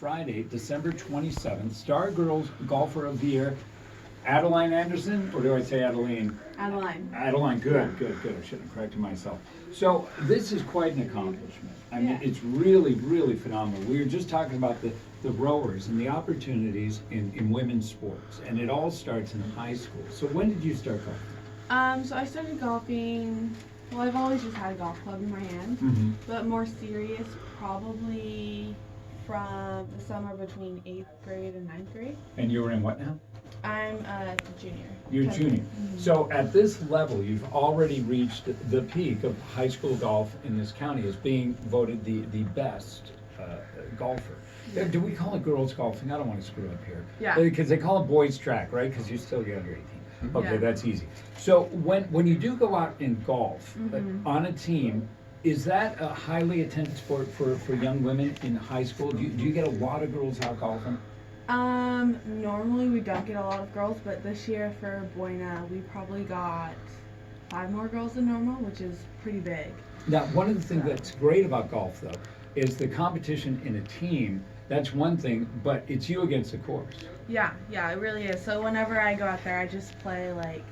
Friday, December 27th. Star Girls Golfer of the Year, Adeline Anderson, or do I say Adeline? Adeline. Adeline, good. I should have corrected myself. So this is quite an accomplishment. I mean, it's really, really phenomenal. We were just talking about the rowers and the opportunities in women's sports, and it all starts in high school. So when did you start golfing? So I started golfing, well, I've always just had a golf club in my hand, but more serious probably from the summer between 8th grade and 9th grade. And you were in what now? I'm a junior. You're a junior. So at this level, you've already reached the peak of high school golf in this county as being voted the best golfer. Do we call it girls golfing? I don't want to screw up here. Yeah. Because they call it boys track, right? Because you're still under 18. Okay, Yeah. that's easy. So when you do go out in golf on a team, is that a highly attended sport for young women in high school? Do you get a lot of girls out golfing? Normally we don't get a lot of girls, but this year for Buena, we probably got 5 more girls than normal, which is pretty big. Now, one of the things that's great about golf, though, is the competition in a team. That's one thing, but it's you against the course. Yeah, it really is. So whenever I go out there, I just play like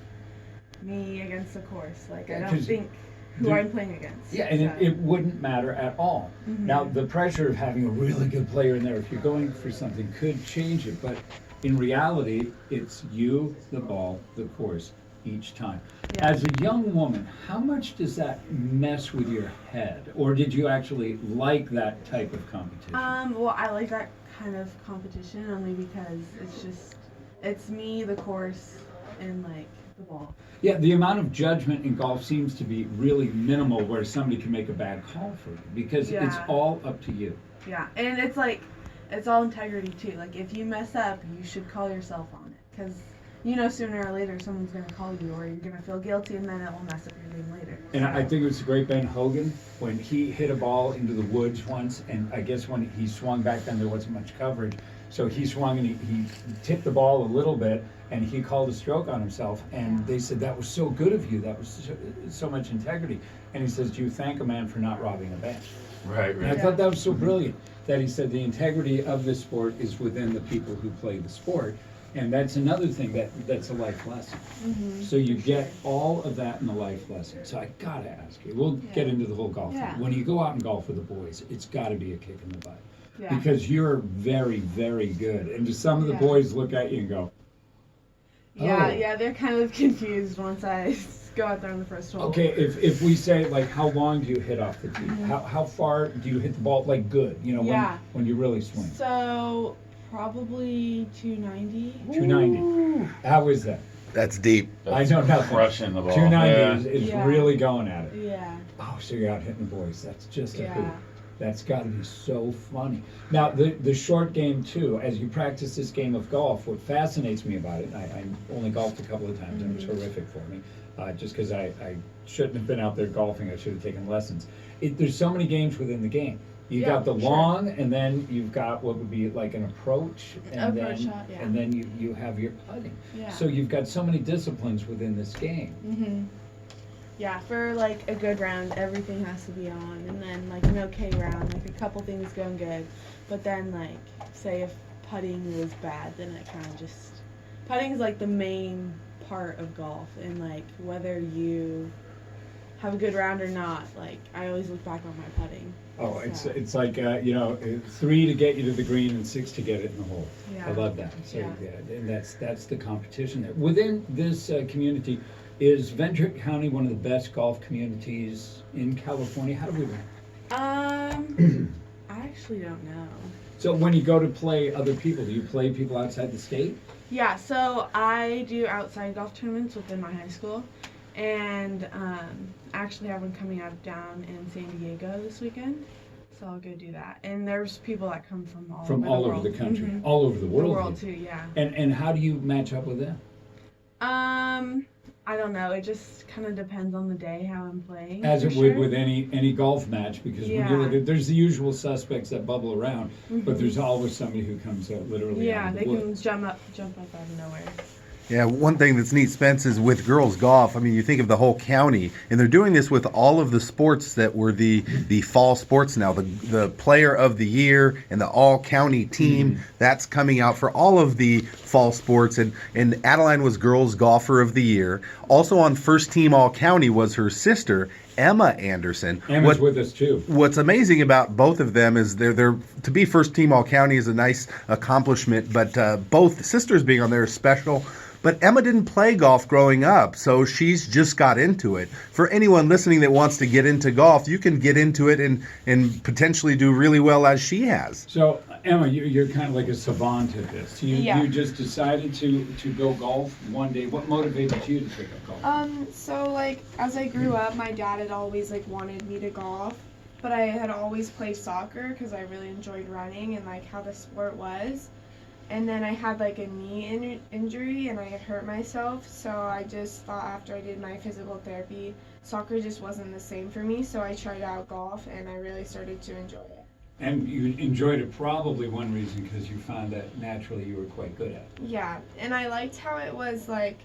me against the course. Like I don't think who I'm playing against. Yeah, and it wouldn't matter at all. Now, the pressure of having a really good player in there, if you're going for something, could change it. But in reality, it's you, the ball, the course each time. Yeah. As a young woman, how much does that mess with your head? Or did you actually like that type of competition? Well, I like that kind of competition only because it's me, the course, and like the ball. Yeah, the amount of judgment in golf seems to be really minimal where somebody can make a bad call for you because it's all up to you. Yeah, and it's like, it's all integrity too. Like if you mess up, you should call yourself on it because you know sooner or later someone's going to call you or you're going to feel guilty and then it will mess up your game later. And I think it was the great Ben Hogan when he hit a ball into the woods once, and I guess when he swung back then there wasn't much coverage. So he swung and he tipped the ball a little bit, and he called a stroke on himself. And they said, that was so good of you. That was so much integrity. And he says, do you thank a man for not robbing a bank? Right. And I thought that was so brilliant, that he said the integrity of the sport is within the people who play the sport. And that's another thing that's a life lesson. So you get all of that in the life lesson. So I gotta ask you, we'll get into the whole golf thing. When you go out and golf with the boys, it's gotta be a kick in the butt. Because you're very, very good. And just some of the boys look at you and go, oh. Yeah, they're kind of confused once I go out there on the first hole. Okay, if we say, like, how long do you hit off the tee? How far do you hit the ball, like, good? You know, when you really swing? So, probably 290. 290. How is that? That's deep. I know nothing. Crushing the ball. 290 is really going at it. Yeah. Oh, so you're out hitting the boys. That's just a hoop. That's got to be so funny. Now, the short game, too, as you practice this game of golf, what fascinates me about it, I only golfed a couple of times, and it was horrific for me, just because I shouldn't have been out there golfing. I should have taken lessons. There's so many games within the game. You got the long, and then you've got what would be like an approach, and then you have your putting. So you've got so many disciplines within this game. Yeah, for like a good round, everything has to be on, and then like an okay round, like a couple things going good, but then like say if putting was bad, then it kind of just, putting is like the main part of golf, and like whether you have a good round or not, like I always look back on my putting. Oh, it's like 3 to get you to the green and 6 to get it in the hole. I love that. So and that's the competition there. Within this community, is Ventura County one of the best golf communities in California? How do we rank? I actually don't know. So when you go to play other people, do you play people outside the state? Yeah, so I do outside golf tournaments within my high school, and actually have one coming out down in San Diego this weekend, so I'll go do that. And there's people that come from all over the country, all over the world. The world too, yeah. And how do you match up with them? I don't know. It just kind of depends on the day how I'm playing. As it would with any golf match, because when you look at, there's the usual suspects that bubble around, but there's always somebody who comes out literally. Yeah, out of the they woods. can jump up out of nowhere. Yeah, one thing that's neat, Spence, is with girls golf. I mean, you think of the whole county, and they're doing this with all of the sports that were the fall sports now. The player of the year and the all county team, that's coming out for all of the fall sports. And Adeline was girls golfer of the year. Also on first team all county was her sister, Emma Anderson. Emma's with us too. What's amazing about both of them is they're to be first team all county is a nice accomplishment, but both sisters being on there is special. But Emma didn't play golf growing up, so she's just got into it. For anyone listening that wants to get into golf, you can get into it and potentially do really well as she has. So, Emma, you're kind of like a savant at this. Yeah. You just decided to go golf one day. What motivated you to pick up golf? So like as I grew up, my dad had always like wanted me to golf, but I had always played soccer because I really enjoyed running and like how the sport was. And then I had like a knee injury and I hurt myself, so I just thought after I did my physical therapy, soccer just wasn't the same for me, so I tried out golf and I really started to enjoy it. And you enjoyed it probably one reason because you found that naturally you were quite good at it. Yeah, and I liked how it was like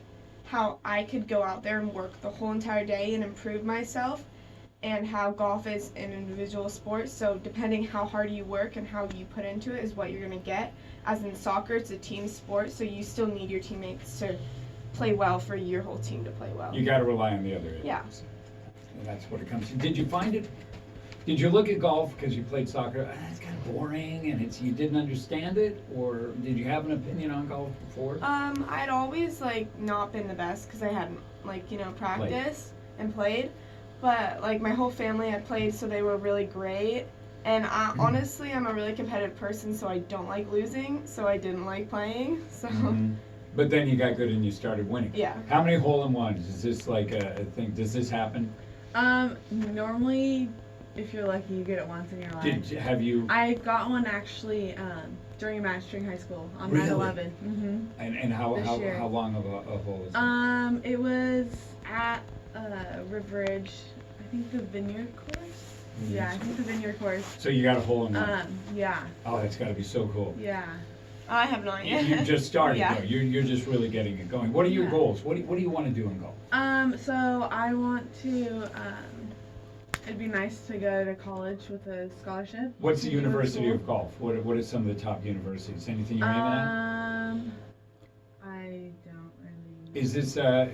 how I could go out there and work the whole entire day and improve myself, and how golf is an individual sport, so depending how hard you work and how you put into it is what you're going to get. As in soccer, it's a team sport, so you still need your teammates to play well for your whole team to play well. You got to rely on the other. Yeah. And that's what it comes to. Did you find it? Did you look at golf because you played soccer? It's kind of boring, and you didn't understand it, or did you have an opinion on golf before? I'd always like not been the best because I hadn't practiced and played, but like my whole family had played, so they were really great. And honestly, I'm a really competitive person, so I don't like losing, so I didn't like playing. So. Mm-hmm. But then you got good and you started winning. Yeah. How many hole-in-ones? Is this like a thing? Does this happen? Normally, if you're lucky, you get it once in your life. Have you? I got one actually during a match during high school on Really? 9/11. Mm-hmm. And how year. long of a hole is it? It was at River Ridge. I think the Vineyard course. Yeah, I think the Vineyard course. So you got a hole-in-one? Yeah. Oh, that's got to be so cool. Yeah. I have no idea. You just started, Yeah. though. You're just really getting it going. What are your goals? What do you want to do in golf? So I want to, it'd be nice to go to college with a scholarship. What's the to go to University school. of Golf? What are some of the top universities? Anything you're aiming at? I don't really. Is this, I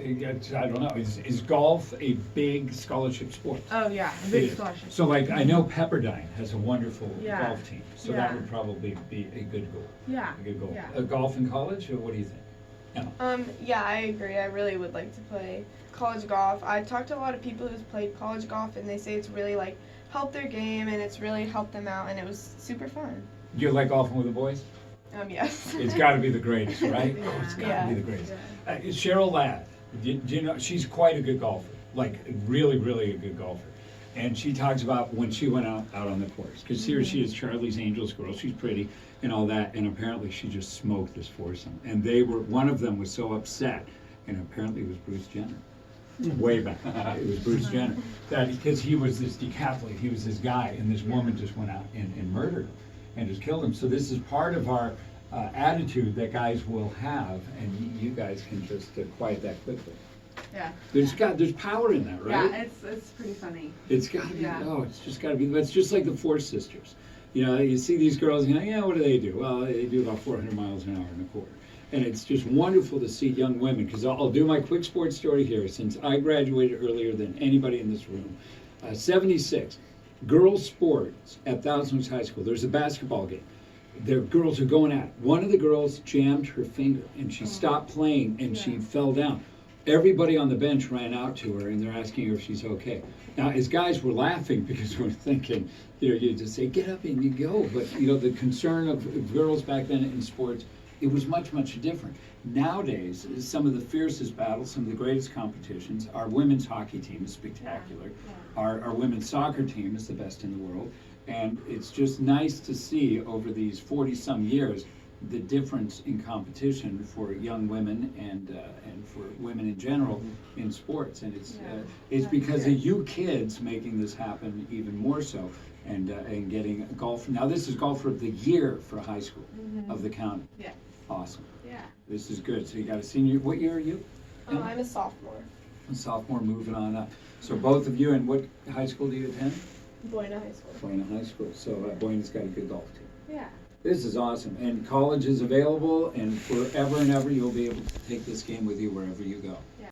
don't know, is golf a big scholarship sport? Oh yeah, a It big is. scholarship. So like, I know Pepperdine has a wonderful Yeah. golf team, so Yeah. that would probably be a good goal. Yeah. A good goal. Yeah. Golf in college, or what do you think? Emma? Yeah, I agree. I really would like to play college golf. I've talked to a lot of people who's played college golf, and they say it's really like helped their game, and it's really helped them out, and it was super fun. You like golfing with the boys? Yes. It's got to be the greatest, right? Yeah. Oh, it's got to Yeah. be the greatest. Cheryl Ladd, do you know, she's quite a good golfer, like really, really a good golfer. And she talks about when she went out on the course, because here she is, Charlie's Angels girl, she's pretty and all that, and apparently she just smoked this foursome. And one of them was so upset, and apparently it was Bruce Jenner. Way back, it was Bruce Jenner. That because he was this decathlete, he was this guy, and this woman just went out and murdered him and just killed him. So this is part of our attitude that guys will have, and you guys can just quiet that quickly. Yeah. There's power in that, right? Yeah, it's pretty funny. It's got to be. Yeah. Oh, it's just got to be. It's just like the Force sisters. You know, you see these girls. You know, yeah. What do? Well, they do about 400 miles an hour in a quarter, and it's just wonderful to see young women. Because I'll do my quick sports story here. Since I graduated earlier than anybody in this room, 76, girls sports at Thousand Oaks High School. There's a basketball game. The girls are going at it. One of the girls jammed her finger, and she stopped playing, and she fell down. Everybody on the bench ran out to her, and they're asking her if she's okay. Now, as guys, we're laughing because we're thinking, you just say, get up and you go. But, the concern of girls back then in sports, it was much, much different. Nowadays, some of the fiercest battles, some of the greatest competitions, our women's hockey team is spectacular. Our women's soccer team is the best in the world. And it's just nice to see over these 40-some years the difference in competition for young women and for women in general in sports, and it's because of you kids making this happen even more so, and getting golf. Now this is golfer of the year for high school of the county. Yeah. Awesome. Yeah. This is good. So you got a senior. What year are you? I'm a sophomore. A sophomore, moving on up. So both of you, and what high school do you attend? Buena High School. Buena High School. So Buena's got a good golf team. Yeah. This is awesome. And college is available, and forever and ever you'll be able to take this game with you wherever you go.